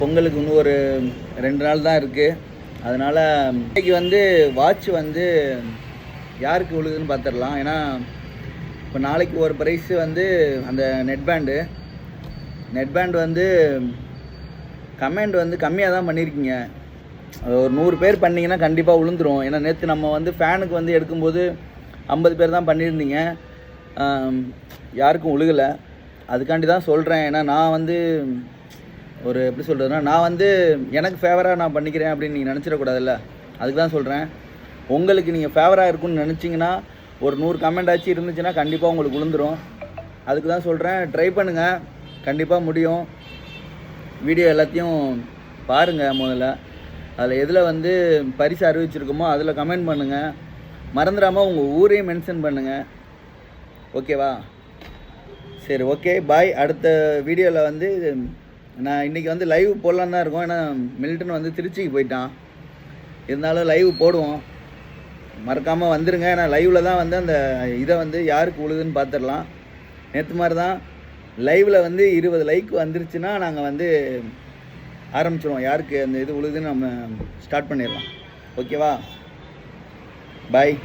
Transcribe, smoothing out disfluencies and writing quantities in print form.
பொங்கலுக்கு இன்னும் ஒரு 2 நாள் தான் இருக்குது. அதனால் இன்றைக்கி வந்து வாட்ச் வந்து யாருக்கு விழுதுன்னு பார்த்துடலாம். ஏன்னா இப்போ நாளைக்கு ஒரு ப்ரைஸு வந்து அந்த நெட் பேண்டு வந்து கமெண்ட் வந்து கம்மியாக தான் பண்ணியிருக்கீங்க. ஒரு 100 பேர் பண்ணிங்கன்னா கண்டிப்பாக விழுந்துடும். ஏன்னா நேற்று நம்ம வந்து ஃபேனுக்கு வந்து எடுக்கும்போது 50 பேர் தான் பண்ணியிருந்தீங்க, யாருக்கும் விழுகலை. அதுக்காண்டி தான் சொல்கிறேன். ஏன்னா நான் வந்து ஒரு எப்படி சொல்கிறதுனா, நான் வந்து எனக்கு ஃபேவராக நான் பண்ணிக்கிறேன் அப்படின்னு நீங்கள் நினச்சிடக்கூடாதுல்ல. அதுக்கு தான் சொல்கிறேன். உங்களுக்கு நீங்கள் ஃபேவராக இருக்குன்னு நினச்சிங்கன்னா ஒரு 100 கமெண்ட் ஆச்சு இருந்துச்சுன்னா கண்டிப்பாக உங்களுக்கு விழுந்துடும். அதுக்கு தான் சொல்கிறேன். ட்ரை பண்ணுங்கள், கண்டிப்பாக முடியும். வீடியோ எல்லாத்தையும் பாருங்கள். முதல்ல அதில் எதில் வந்து பரிசு அறிவிச்சிருக்கோமோ அதில் கமெண்ட் பண்ணுங்கள். மறந்துடாமல் உங்கள் ஊரையும் மென்ஷன் பண்ணுங்கள். ஓகேவா? சரி, ஓகே, பாய். அடுத்த வீடியோவில் வந்து நான் இன்றைக்கி வந்து லைவ் போடலான்னு தான் இருக்கோம். ஏன்னா மில்டன் வந்து திருச்சிக்கு போயிட்டான். இருந்தாலும் லைவ் போடுவோம், மறக்காமல் வந்துடுங்க. ஏன்னா லைவில் தான் வந்து அந்த இதை வந்து யாருக்கு விழுதுன்னு பார்த்துடலாம். நேற்று மாதிரி தான் லைவில் வந்து 20 லைக் வந்துருச்சுன்னா நாங்கள் வந்து ஆரம்பிச்சிடுவோம். யாருக்கு அந்த இது விழுதுன்னு நம்ம ஸ்டார்ட் பண்ணிடலாம். ஓகேவா? பாய்.